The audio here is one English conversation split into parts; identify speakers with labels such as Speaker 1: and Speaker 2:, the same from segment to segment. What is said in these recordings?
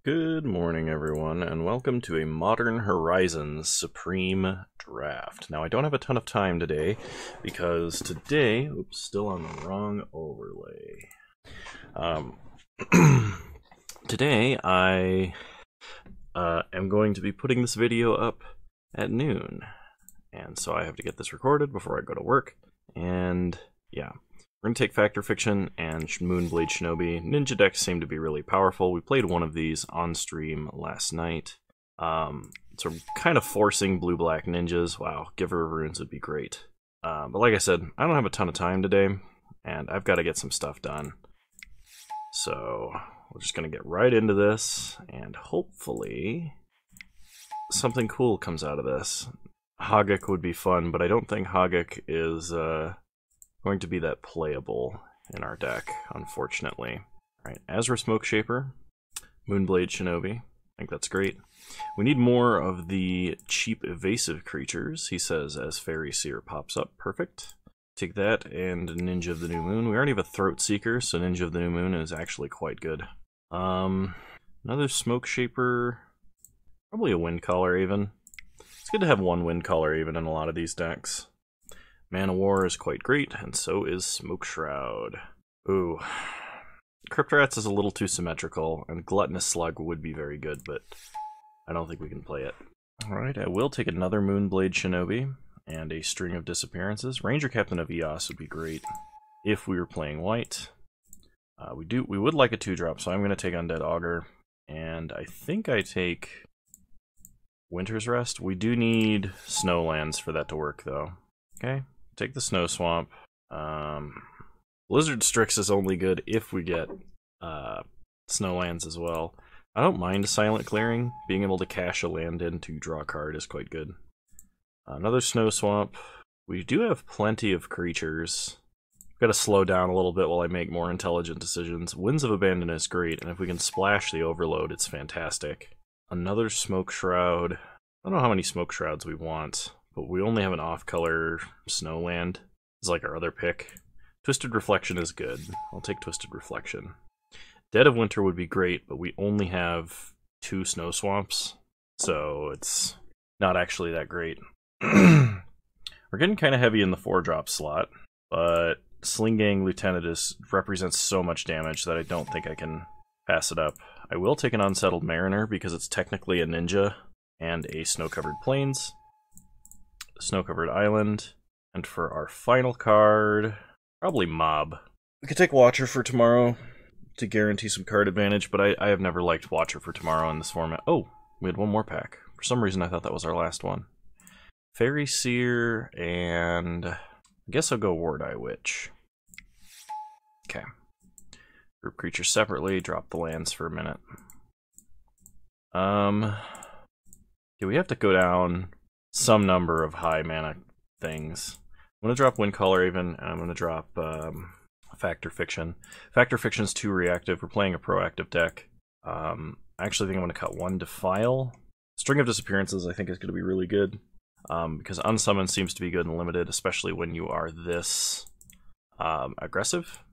Speaker 1: Good morning, everyone, and welcome to a Modern Horizons Supreme Draft. Now, I don't have a ton of time today, because today... Oops, still on the wrong overlay. Today, I am going to be putting this video up at noon, and so I have to get this recorded before I go to work, and yeah. We're going to take Factor Fiction and Moonblade Shinobi. Ninja decks seem to be really powerful. We played one of these on stream last night. So we're kind of forcing blue-black ninjas. Wow, Giver of Runes would be great. But like I said, I don't have a ton of time today, and I've got to get some stuff done. So we're just going to get right into this, and hopefully something cool comes out of this. Hagek would be fun, but I don't think Hagek is... going to be that playable in our deck, unfortunately. Alright, Azra Smoke Shaper, Moonblade Shinobi. I think that's great. We need more of the cheap evasive creatures, he says, as Fairy Seer pops up. Perfect. Take that and Ninja of the New Moon. We already have a Throat Seeker, so Ninja of the New Moon is actually quite good. Another Smoke Shaper. Probably a Windcaller even. It's good to have one Windcaller even in a lot of these decks. Man of War is quite great, and so is Smoke Shroud. Ooh. Cryptrats is a little too symmetrical, and Gluttonous Slug would be very good, but I don't think we can play it. Alright, I will take another Moonblade Shinobi, and a String of Disappearances. Ranger Captain of Eos would be great if we were playing white. We would like a 2-drop, so I'm going to take Undead Augur, and I think I take Winter's Rest. We do need Snowlands for that to work, though. Okay. Take the Snow Swamp. Blizzard Strix is only good if we get Snowlands as well. I don't mind Silent Clearing. Being able to cash a land in to draw a card is quite good. Another Snow Swamp. We do have plenty of creatures. Got to slow down a little bit while I make more intelligent decisions. Winds of Abandon is great, and if we can splash the Overload, it's fantastic. Another Smoke Shroud. I don't know how many Smoke Shrouds we want, but we only have an off-color Snowland. It's like our other pick. Twisted Reflection is good. I'll take Twisted Reflection. Dead of Winter would be great, but we only have 2 Snow Swamps, so it's not actually that great. We're getting kind of heavy in the 4-drop slot, but Sling Gang Lieutenant represents so much damage that I don't think I can pass it up. I will take an Unsettled Mariner because it's technically a ninja and a Snow-Covered Plains. Snow-Covered Island, and for our final card, probably Mob. We could take Watcher for tomorrow to guarantee some card advantage, but I have never liked Watcher for tomorrow in this format. Oh, we had one more pack. For some reason I thought that was our last one. Fairy Seer, and I guess I'll go Ward-Eye Witch. Okay. Group creatures separately, drop the lands for a minute. Yeah, we have to go down some number of high mana things. I'm going to drop Windcaller even, and I'm going to drop Factor Fiction. Factor Fiction's too reactive. We're playing a proactive deck. I actually think I'm going to cut 1 Defile. String of Disappearances I think is going to be really good, because Unsummon seems to be good and limited, especially when you are this aggressive.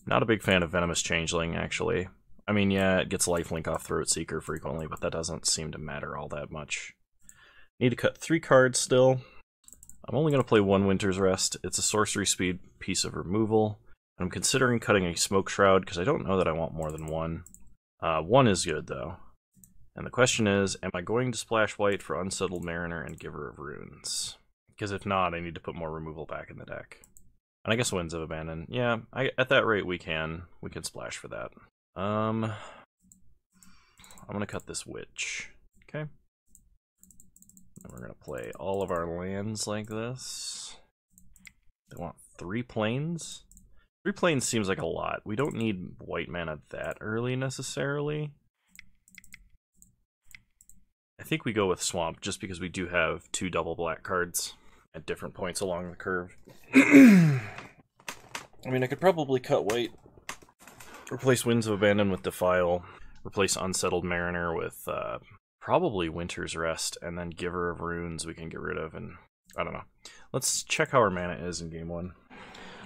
Speaker 1: Not a big fan of Venomous Changeling, actually. I mean, yeah, it gets lifelink off Throat Seeker frequently, but that doesn't seem to matter all that much. Need to cut 3 cards still. I'm only going to play 1 Winter's Rest. It's a sorcery speed piece of removal. I'm considering cutting a Smoke Shroud, because I don't know that I want more than 1. 1 is good, though. And the question is, am I going to splash white for Unsettled Mariner and Giver of Runes? Because if not, I need to put more removal back in the deck. And I guess Winds of Abandon. Yeah, at that rate we can splash for that. I'm gonna cut this Witch. Okay. And we're gonna play all of our lands like this. They want 3 plains? 3 plains seems like a lot. We don't need white mana that early necessarily. I think we go with Swamp just because we do have 2 double black cards at different points along the curve. I mean, I could probably cut white. Replace Winds of Abandon with Defile. Replace Unsettled Mariner with probably Winter's Rest, and then Giver of Runes we can get rid of, and I don't know. Let's check how our mana is in game 1.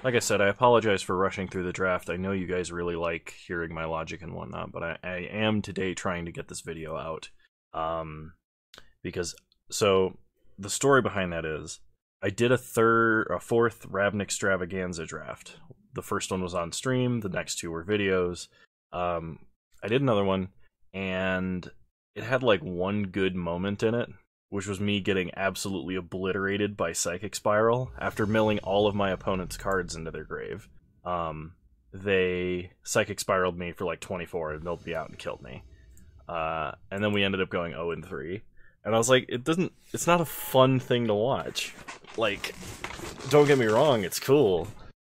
Speaker 1: Like I said, I apologize for rushing through the draft. I know you guys really like hearing my logic and whatnot, but I am today trying to get this video out. Because, so, the story behind that is, I did a fourth Ravnik Extravaganza draft. The first one was on stream, the next two were videos. I did another one, and it had like one good moment in it, which was me getting absolutely obliterated by Psychic Spiral after milling all of my opponent's cards into their grave. They Psychic Spiraled me for like 24 and milled me out and killed me. And then we ended up going 0-3. And I was like, it's not a fun thing to watch. Like, don't get me wrong, it's cool.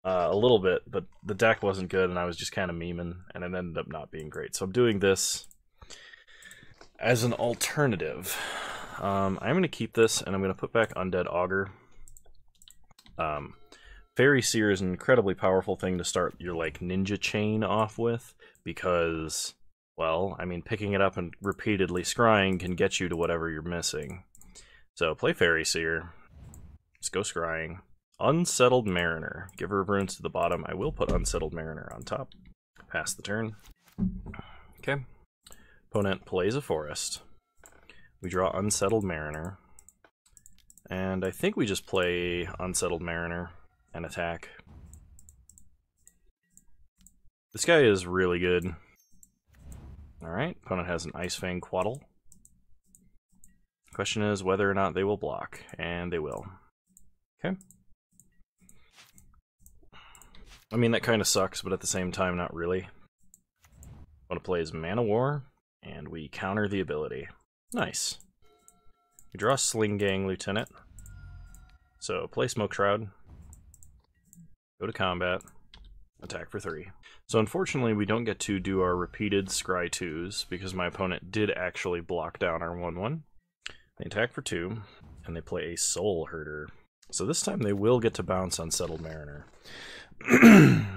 Speaker 1: A little bit, but the deck wasn't good and I was just kind of memeing, and it ended up not being great. So I'm doing this as an alternative. I'm going to keep this, and I'm going to put back Undead Augur. Fairy Seer is an incredibly powerful thing to start your, like, ninja chain off with, because, well, I mean, picking it up and repeatedly scrying can get you to whatever you're missing. So, play Fairy Seer. Let's go scrying. Unsettled Mariner. Give her runes to the bottom. I will put Unsettled Mariner on top. Pass the turn. Okay. Opponent plays a forest. We draw Unsettled Mariner. And I think we just play Unsettled Mariner and attack. This guy is really good. Alright, opponent has an Ice Fang Quaddle. Question is whether or not they will block, and they will. Okay. I mean, that kind of sucks, but at the same time, not really. Want to play as Mana War, and we counter the ability. Nice. We draw Sling Gang Lieutenant. So, play Smoke Shroud. Go to combat. Attack for 3. So, unfortunately, we don't get to do our repeated Scry 2s, because my opponent did actually block down our 1/1. They attack for 2, and they play a Soul Herder. So this time they will get to bounce Unsettled Mariner.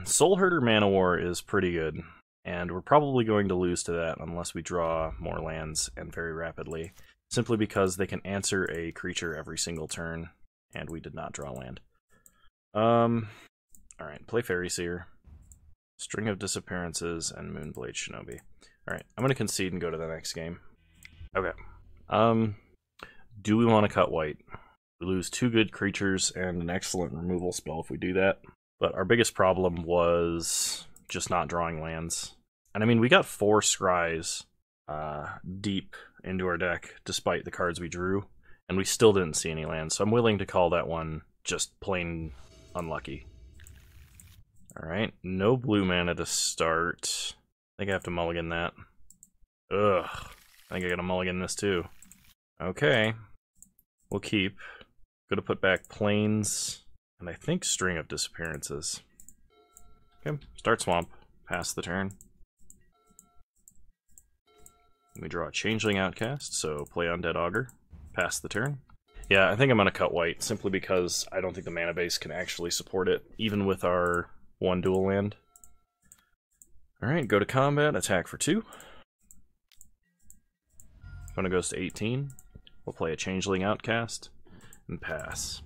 Speaker 1: Soul Herder Mana War is pretty good, and we're probably going to lose to that unless we draw more lands and very rapidly, simply because they can answer a creature every single turn, and we did not draw land. Alright, play Fairy Seer, String of Disappearances, and Moonblade Shinobi. Alright, I'm going to concede and go to the next game. Okay. Do we want to cut white? We lose 2 good creatures and an excellent removal spell if we do that. But our biggest problem was just not drawing lands. And I mean, we got 4 scries deep into our deck, despite the cards we drew, and we still didn't see any lands, so I'm willing to call that one just plain unlucky. Alright, no blue mana to start. I think I have to mulligan that. Ugh, I think I gotta mulligan this too. Okay, we'll keep. Gonna put back Plains, and I think String of Disappearances. Okay, start Swamp, pass the turn. We draw a Changeling Outcast, so play Undead Augur, pass the turn. Yeah, I think I'm gonna cut white, simply because I don't think the mana base can actually support it, even with our 1 dual land. Alright, go to combat, attack for 2. Opponent goes to 18. We'll play a Changeling Outcast and pass.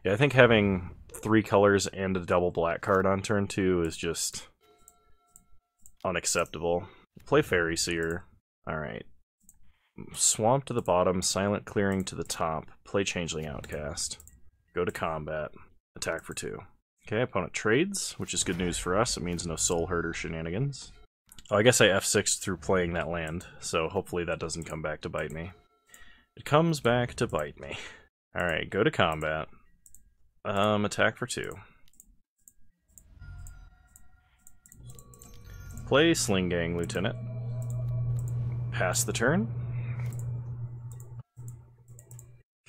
Speaker 1: Yeah, I think having 3 colors and a double black card on turn 2 is just unacceptable. Play Fairy Seer. Alright. Swamp to the bottom, Silent Clearing to the top. Play Changeling Outcast. Go to combat. Attack for 2. Okay, opponent trades, which is good news for us. It means no Soul Herder shenanigans. Oh, I guess I F6'd through playing that land, so hopefully that doesn't come back to bite me. It comes back to bite me. Alright, go to combat. Attack for 2. Play Sling Gang Lieutenant. Pass the turn.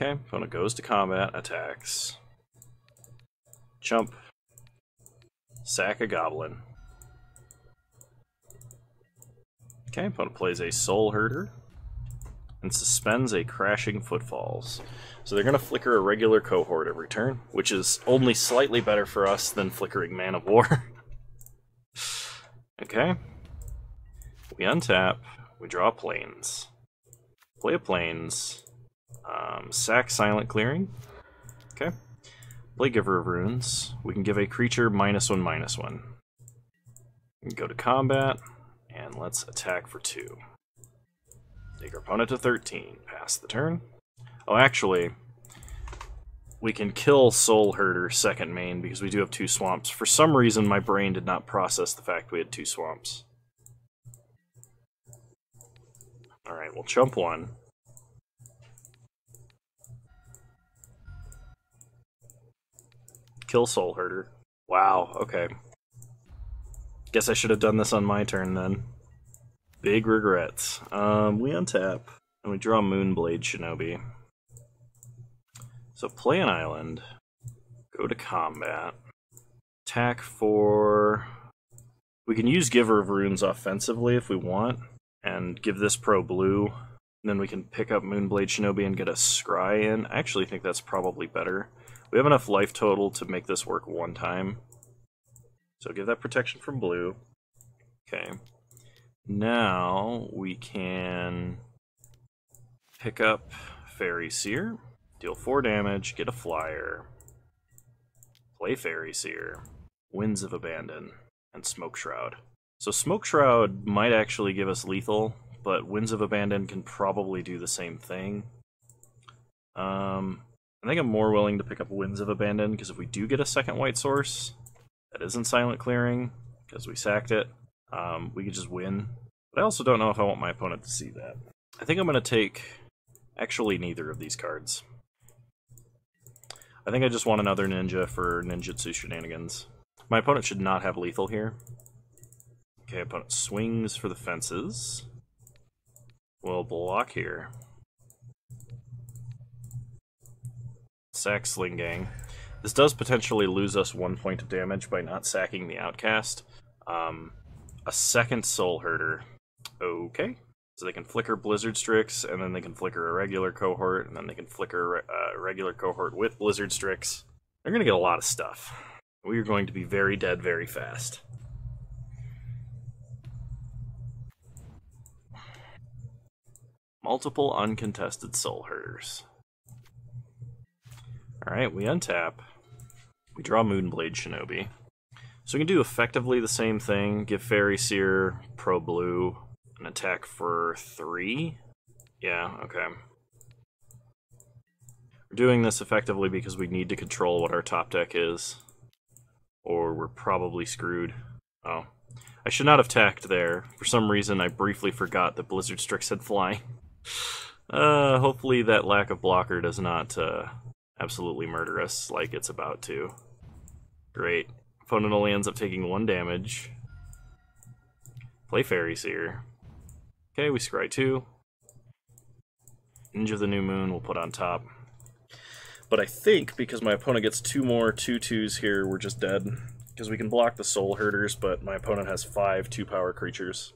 Speaker 1: Okay, opponent goes to combat, attacks. Jump. Sack a Goblin. Okay, opponent plays a Soul Herder and suspends a Crashing Footfalls. So they're going to flicker a regular cohort every turn, which is only slightly better for us than flickering Man of War. Okay. We untap, we draw Plains. Play a Plains. Sack Silent Clearing. Okay. Play Giver of Runes. We can give a creature -1/-1. We can go to combat, and let's attack for 2. Take our opponent to 13. Pass the turn. Oh, actually, we can kill Soul Herder second main because we do have 2 swamps. For some reason, my brain did not process the fact we had 2 swamps. Alright, we'll chump 1. Kill Soul Herder. Wow, okay. Guess I should have done this on my turn then. Big regrets. We untap, and we draw Moonblade Shinobi. So play an island, go to combat, attack for... We can use Giver of Runes offensively if we want, and give this pro blue, and then we can pick up Moonblade Shinobi and get a Scry in. I actually think that's probably better. We have enough life total to make this work 1 time. So give that protection from blue. Okay. Now we can pick up Fairy Seer, deal 4 damage, get a flyer, play Fairy Seer, Winds of Abandon, and Smoke Shroud. So Smoke Shroud might actually give us lethal, but Winds of Abandon can probably do the same thing. I think I'm more willing to pick up Winds of Abandon, because if we do get a second white source that isn't Silent Clearing, because we sacked it, we could just win. But I also don't know if I want my opponent to see that. I think I'm going to take actually neither of these cards. I think I just want another ninja for ninjutsu shenanigans. My opponent should not have lethal here. Okay, opponent swings for the fences. We'll block here. Sack Sling Gang. This does potentially lose us 1 point of damage by not sacking the Outcast. A second Soul Herder. Okay. So they can flicker Blizzard Strix, and then they can flicker a regular cohort, and then they can flicker a regular cohort with Blizzard Strix. They're going to get a lot of stuff. We are going to be very dead very fast. Multiple uncontested Soul Herders. Alright, we untap. We draw Moonblade Shinobi. So we can do effectively the same thing. Give Fairy Seer, Pro Blue, an attack for 3. Yeah, okay. We're doing this effectively because we need to control what our top deck is. Or we're probably screwed. Oh. I should not have tacked there. For some reason, I briefly forgot that Blizzard Strix had flying. Hopefully that lack of blocker does not absolutely murder us like it's about to. Great. Opponent only ends up taking 1 damage. Play Fairy Seer. Okay, we scry 2. Ninja of the New Moon we'll put on top. But I think because my opponent gets 2 more 2/2s here, we're just dead. Because we can block the Soul Herders, but my opponent has 5 2-power creatures.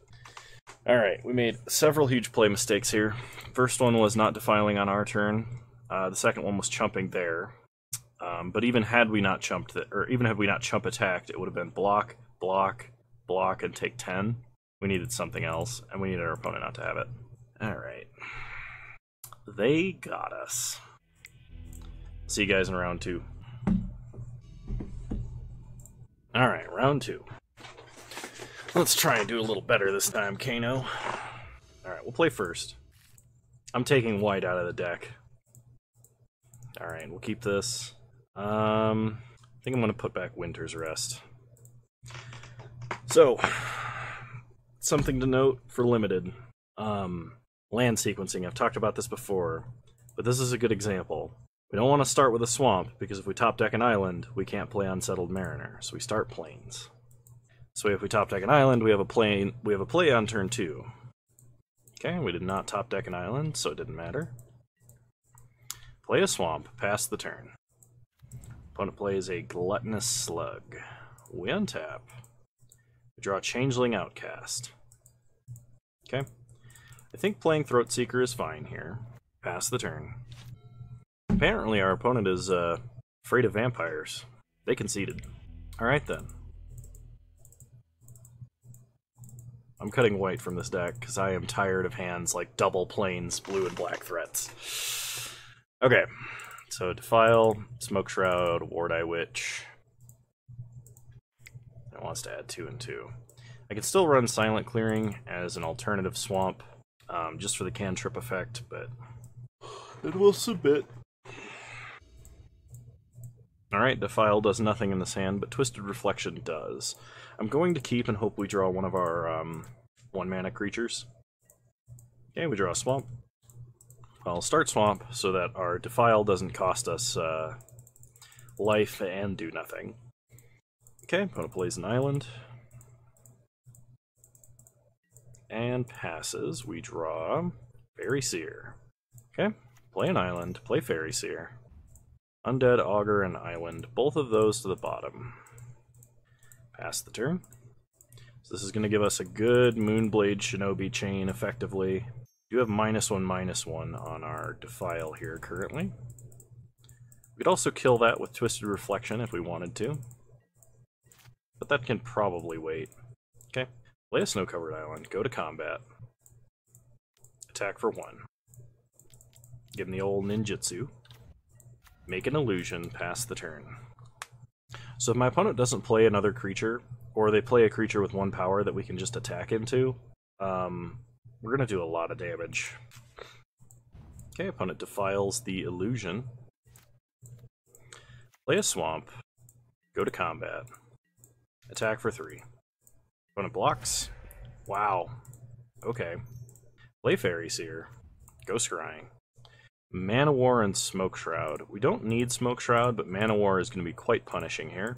Speaker 1: Alright, we made several huge play mistakes here. First one was not defiling on our turn. The second one was chumping there. But even had we not chumped it, or even had we not chump attacked, it would have been block, block, block, and take 10. We needed something else, and we needed our opponent not to have it. Alright. They got us. See you guys in round 2. Alright, round 2. Let's try and do a little better this time, Kano. Alright, we'll play first. I'm taking white out of the deck. Alright, we'll keep this. I think I'm going to put back Winter's Rest. So, something to note for Limited. Land sequencing, I've talked about this before, but this is a good example. We don't want to start with a swamp, because if we top deck an island, we can't play Unsettled Mariner, so we start plains. So if we top deck an island, we have a play on turn 2. Okay, we did not top deck an island, so it didn't matter. Play a swamp, pass the turn. Opponent plays a Gluttonous Slug. We untap. We draw a Changeling Outcast. Okay. I think playing Throatseeker is fine here. Pass the turn. Apparently our opponent is afraid of vampires. They conceded. Alright then. I'm cutting white from this deck because I am tired of hands like double plains, blue and black threats. Okay, So Defile, Smoke Shroud, Ward-Eye Witch. It wants to add 2 and 2. I can still run Silent Clearing as an alternative swamp, just for the cantrip effect, but it will submit. Alright, Defile does nothing in this hand, but Twisted Reflection does. I'm going to keep and hope we draw one of our 1-mana creatures. Okay, we draw a Swamp. I'll start Swamp so that our Defile doesn't cost us life and do nothing. Okay, opponent plays an island. And passes. We draw Fairy Seer. Okay, play an island, play Fairy Seer. Undead, Augur, and Island. Both of those to the bottom. Pass the turn. So this is going to give us a good Moonblade Shinobi chain, effectively. We do have -1/-1 on our Defile here currently. We could also kill that with Twisted Reflection if we wanted to. But that can probably wait. Okay, play a Snow-Covered Island, go to combat. Attack for 1. Give him the old ninjutsu. Make an illusion, pass the turn. So if my opponent doesn't play another creature, or they play a creature with 1 power that we can just attack into, we're going to do a lot of damage. Okay, opponent defiles the illusion. Play a swamp, go to combat. Attack for 3. Opponent blocks. Wow. Okay. Play Fairy Seer. Go scrying. Mana War and Smoke Shroud. We don't need Smoke Shroud, but Mana War is going to be quite punishing here.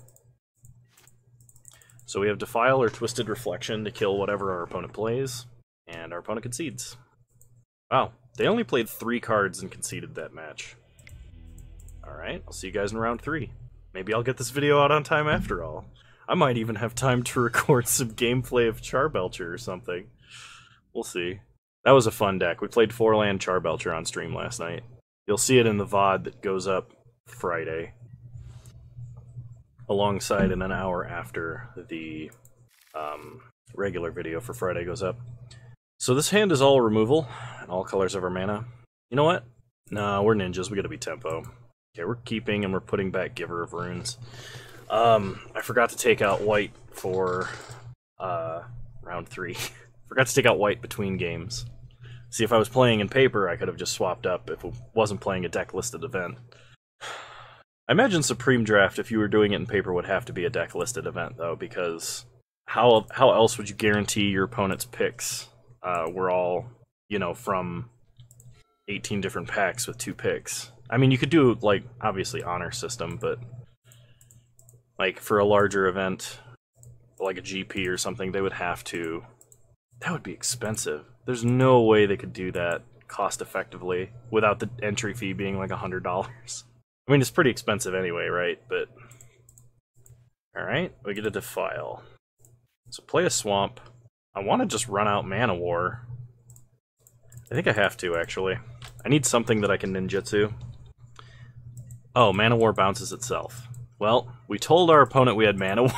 Speaker 1: So we have Defile or Twisted Reflection to kill whatever our opponent plays, and our opponent concedes. Wow, they only played 3 cards and conceded that match. Alright, I'll see you guys in round 3. Maybe I'll get this video out on time after all. I might even have time to record some gameplay of Charbelcher or something. We'll see. That was a fun deck. We played 4-land Charbelcher on stream last night. You'll see it in the VOD that goes up Friday, alongside in an hour after the regular video for Friday goes up. So this hand is all removal, and all colors of our mana. You know what? No, we're ninjas. We gotta be tempo. Okay, we're keeping and we're putting back Giver of Runes. I forgot to take out white for round 3. Forgot to take out white between games. See, if I was playing in paper, I could have just swapped up if it wasn't playing a deck-listed event. I imagine Supreme Draft, if you were doing it in paper, would have to be a deck-listed event, though, because how else would you guarantee your opponent's picks were all, you know, from 18 different packs with 2 picks? I mean, you could do, like, obviously honor system, but, like, for a larger event, like a GP or something, they would have to... That would be expensive. There's no way they could do that cost-effectively without the entry fee being like $100. I mean, it's pretty expensive anyway, right? But... Alright, we get a Defile. So play a Swamp. I want to just run out Mana War. I think I have to, actually. I need something that I can ninjutsu. Oh, Mana War bounces itself. Well, we told our opponent we had Mana War.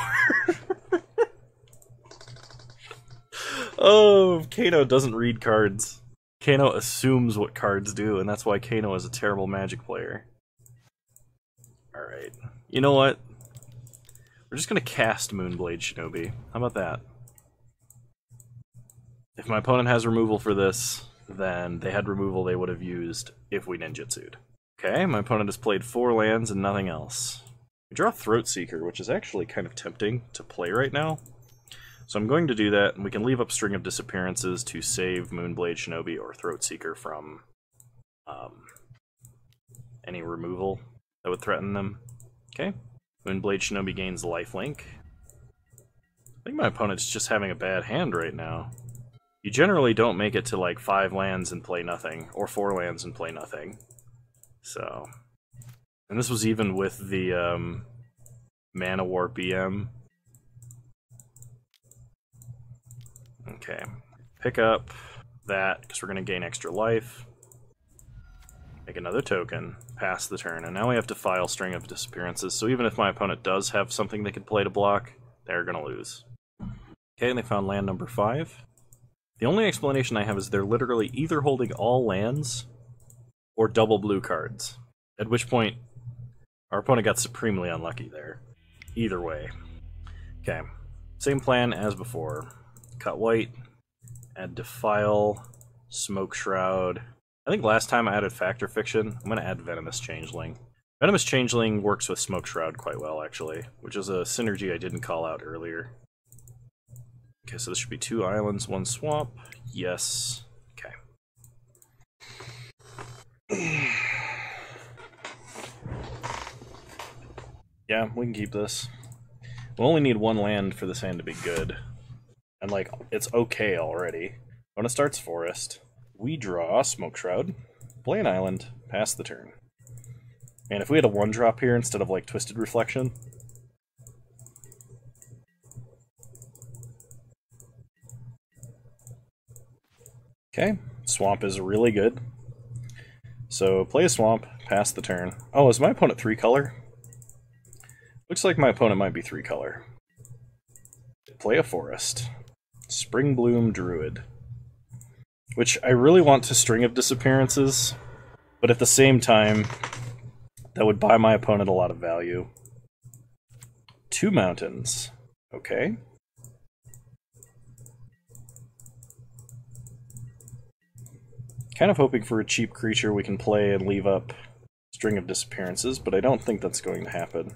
Speaker 1: Oh, Kano doesn't read cards. Kano assumes what cards do, and that's why Kano is a terrible Magic player. Alright. You know what? We're just gonna cast Moonblade Shinobi. How about that? If my opponent has removal for this, then they had removal they would have used if we ninjutsu'd. Okay, my opponent has played 4 lands and nothing else. We draw Throatseeker, which is actually kind of tempting to play right now. So I'm going to do that, and we can leave up String of Disappearances to save Moonblade Shinobi or Throatseeker from any removal that would threaten them. Okay, Moonblade Shinobi gains lifelink. I think my opponent's just having a bad hand right now. You generally don't make it to like 5 lands and play nothing, or 4 lands and play nothing. So, and this was even with the Mana War BM. Okay, pick up that, because we're going to gain extra life. Make another token, pass the turn, and now we have to file String of Disappearances, so even if my opponent does have something they could play to block, they're going to lose. Okay, and they found land number 5. The only explanation I have is they're literally either holding all lands or double blue cards. At which point, our opponent got supremely unlucky there. Either way. Okay, same plan as before. Cut white, add Defile, Smoke Shroud. I think last time I added Factor Fiction. I'm going to add Venomous Changeling. Venomous Changeling works with Smoke Shroud quite well, actually, which is a synergy I didn't call out earlier. Okay, so this should be 2 islands, 1 swamp. Yes. Okay. Yeah, we can keep this. We'll only need 1 land for this hand to be good. And, like, it's okay already. When it starts Forest, we draw Smoke Shroud, play an island, pass the turn. And if we had a 1-drop here instead of, like, Twisted Reflection... Okay, Swamp is really good. So, play a Swamp, pass the turn. Oh, is my opponent 3-color? Looks like my opponent might be 3-color. Play a Forest. Spring Bloom Druid. Which I really want to String of Disappearances, but at the same time, that would buy my opponent a lot of value. 2 mountains. Okay. Kind of hoping for a cheap creature we can play and leave up String of Disappearances, but I don't think that's going to happen.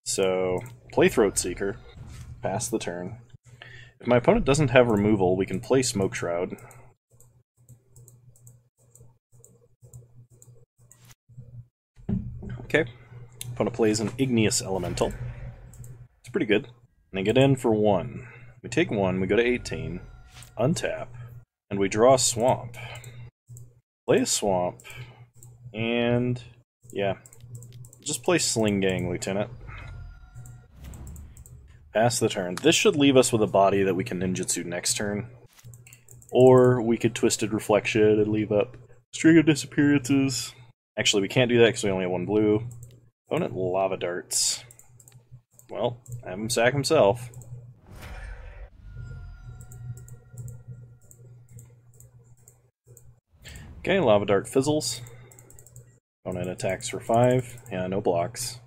Speaker 1: So, play Throat Seeker, pass the turn. If my opponent doesn't have removal, we can play Smoke Shroud. Okay. Opponent plays an Igneous Elemental. It's pretty good. And I get in for 1. We take 1, we go to 18, untap, and we draw a Swamp. Play a Swamp, and yeah, just play Sling Gang, Lieutenant. Pass the turn. This should leave us with a body that we can ninjutsu next turn. Or we could Twisted Reflection and leave up String of Disappearances. Actually, we can't do that because we only have 1 blue. Opponent Lava Darts. Well, have him sack himself. Okay, Lava Dart fizzles. Opponent attacks for 5. Yeah, no blocks.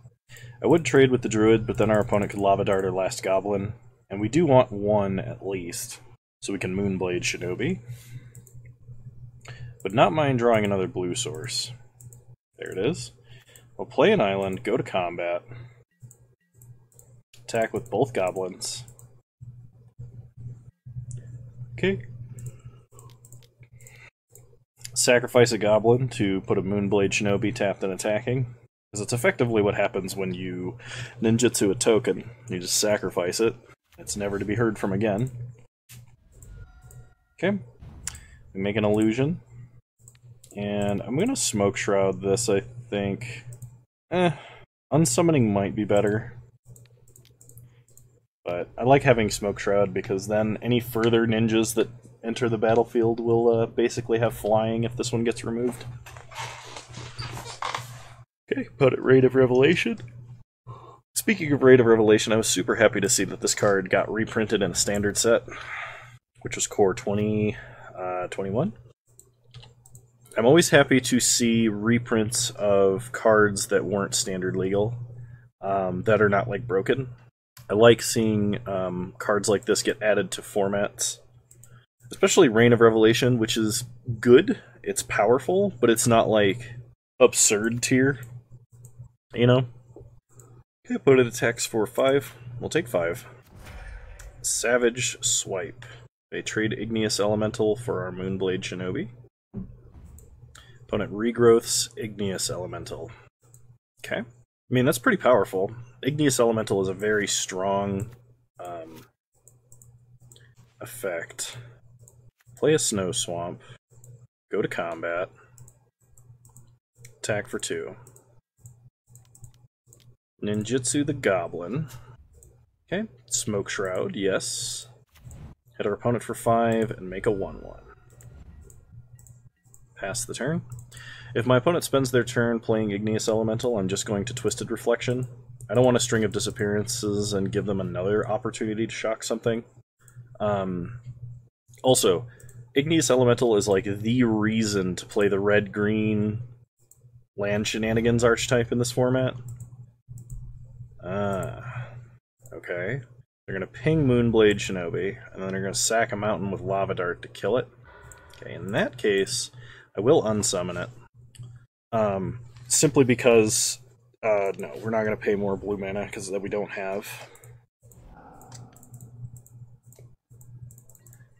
Speaker 1: I would trade with the Druid, but then our opponent could Lava Dart or Last Goblin. And we do want 1 at least, so we can Moonblade Shinobi. Would not mind drawing another blue source. There it is. We'll play an island, go to combat. Attack with both goblins. Okay. Sacrifice a goblin to put a Moonblade Shinobi tapped and attacking. Because it's effectively what happens when you ninjutsu a token. You just sacrifice it. It's never to be heard from again. Okay. We make an illusion. And I'm going to Smoke Shroud this, I think. Unsummoning might be better. But I like having Smoke Shroud because then any further ninjas that enter the battlefield will basically have flying if this one gets removed. Okay, put it Raid of Revelation. Speaking of Raid of Revelation, I was super happy to see that this card got reprinted in a standard set, which was Core 2021. I'm always happy to see reprints of cards that weren't standard legal, that are not like broken. I like seeing cards like this get added to formats, especially Reign of Revelation, which is good. It's powerful, but it's not like absurd tier, you know? Okay, put it attacks for 5. We'll take 5. Savage Swipe. They trade Igneous Elemental for our Moonblade Shinobi. Opponent regrowths Igneous Elemental. Okay. I mean, that's pretty powerful. Igneous Elemental is a very strong effect. Play a Snow Swamp. Go to combat. Attack for 2. Ninjutsu the Goblin. Okay. Smoke Shroud, yes. Hit our opponent for 5 and make a 1/1. Pass the turn. If my opponent spends their turn playing Igneous Elemental, I'm just going to Twisted Reflection. I don't want a String of Disappearances and give them another opportunity to shock something. Also, Igneous Elemental is like the reason to play the red-green land shenanigans archetype in this format. Okay. They're going to ping Moonblade Shinobi, and then they're going to sack a mountain with Lava Dart to kill it. Okay, in that case, I will unsummon it. Simply because, no, we're not going to pay more blue mana, because that we don't have.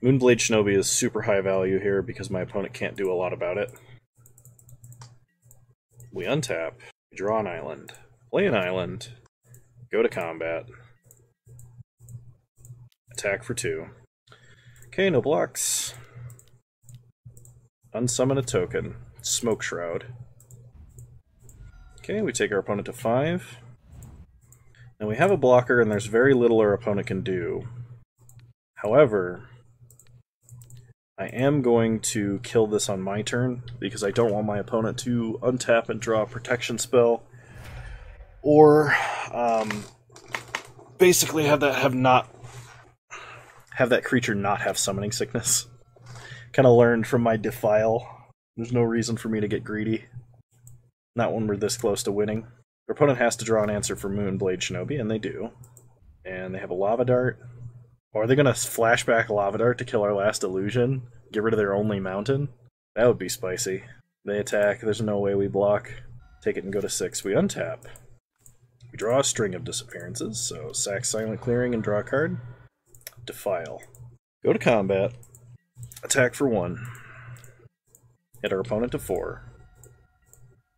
Speaker 1: Moonblade Shinobi is super high value here, because my opponent can't do a lot about it. We untap, we draw an island, play an island, go to combat, attack for 2. Okay, no blocks. Unsummon a token, Smoke Shroud. Okay, we take our opponent to 5. Now we have a blocker, and there's very little our opponent can do. However, I am going to kill this on my turn, because I don't want my opponent to untap and draw a protection spell, or basically have that creature not have summoning sickness. Kind of learned from my Defile. There's no reason for me to get greedy. Not when we're this close to winning. Their opponent has to draw an answer for Moonblade Shinobi, and they do. And they have a Lava Dart. Or are they going to flashback Lava Dart to kill our last illusion? Get rid of their only mountain? That would be spicy. They attack, there's no way we block. Take it and go to 6. We untap. We draw a string of disappearances, so sack Silent Clearing and draw a card. Defile. Go to combat. Attack for 1. Hit our opponent to 4.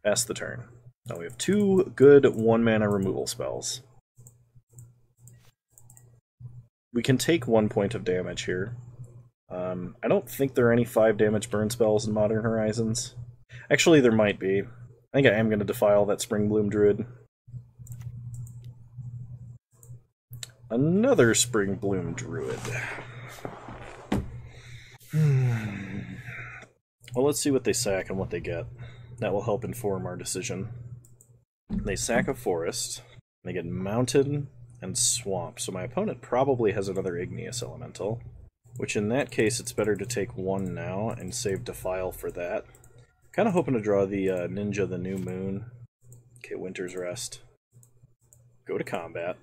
Speaker 1: Pass the turn. Now we have 2 good 1-mana removal spells. We can take 1 point of damage here. I don't think there are any 5 damage burn spells in Modern Horizons. Actually, there might be. I think I am going to defile that Springbloom Druid. Another Springbloom Druid. Well, let's see what they sack and what they get. That will help inform our decision. They sack a forest. They get mountain and swamp, so my opponent probably has another Igneous Elemental, which in that case it's better to take 1 now and save Defile for that. Kind of hoping to draw the Ninja the New Moon. Okay, Winter's Rest. Go to combat.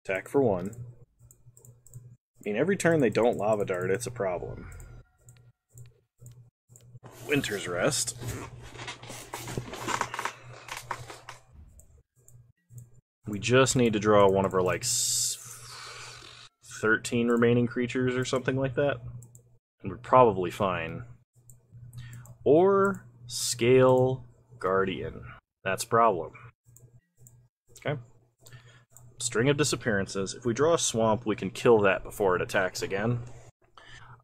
Speaker 1: Attack for 1. I mean, every turn they don't Lava Dart, it's a problem. Winter's Rest. We just need to draw one of our, like, 13 remaining creatures or something like that. And we're probably fine. Or Scale Guardian. That's a problem. Okay. String of Disappearances. If we draw a swamp, we can kill that before it attacks again.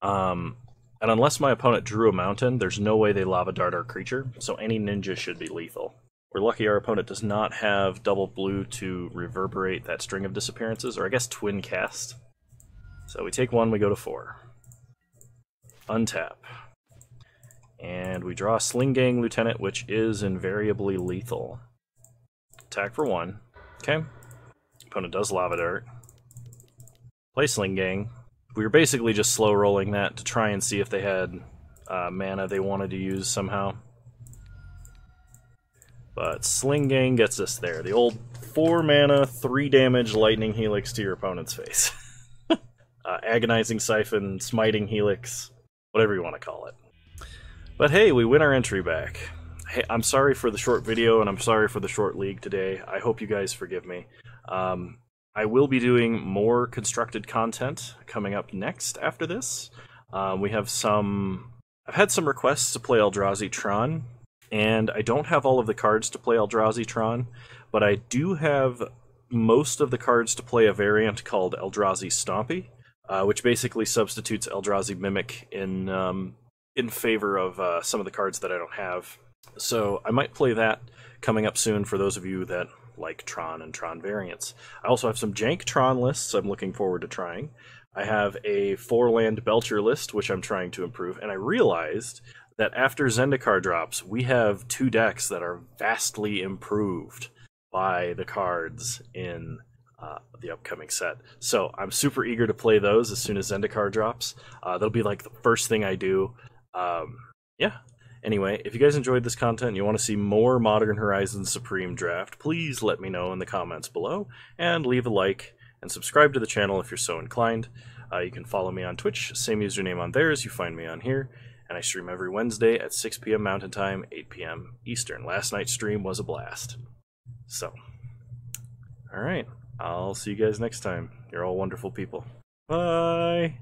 Speaker 1: And unless my opponent drew a mountain, there's no way they Lava Dart our creature, so any ninja should be lethal. We're lucky our opponent does not have double blue to reverberate that String of Disappearances, or I guess Twin Cast. So we take 1, we go to 4. Untap. And we draw Sling Gang Lieutenant, which is invariably lethal. Attack for 1. Okay. Opponent does Lava Dart. Play Sling Gang. We were basically just slow rolling that to try and see if they had mana they wanted to use somehow. But Sling Gang gets us there. The old 4 mana, 3 damage Lightning Helix to your opponent's face. Agonizing Siphon, Smiting Helix, whatever you want to call it. But hey, we win our entry back. Hey, I'm sorry for the short video, and I'm sorry for the short league today. I hope you guys forgive me. I will be doing more constructed content coming up next after this. We have I've had some requests to play Eldrazi Tron, and I don't have all of the cards to play Eldrazi Tron, but I do have most of the cards to play a variant called Eldrazi Stompy, which basically substitutes Eldrazi Mimic in favor of some of the cards that I don't have. So I might play that coming up soon for those of you that like Tron and Tron variants. I also have some jank Tron lists I'm looking forward to trying. I have a 4-land Belcher list, which I'm trying to improve, and I realized that after Zendikar drops, we have 2 decks that are vastly improved by the cards in the upcoming set. So I'm super eager to play those as soon as Zendikar drops. That'll be like the first thing I do. Yeah. Anyway, if you guys enjoyed this content and you want to see more Modern Horizons Supreme Draft, please let me know in the comments below, and leave a like, and subscribe to the channel if you're so inclined. You can follow me on Twitch, same username on there as you find me on here, and I stream every Wednesday at 6 p.m. Mountain Time, 8 p.m. Eastern. Last night's stream was a blast. So, alright, I'll see you guys next time. You're all wonderful people. Bye!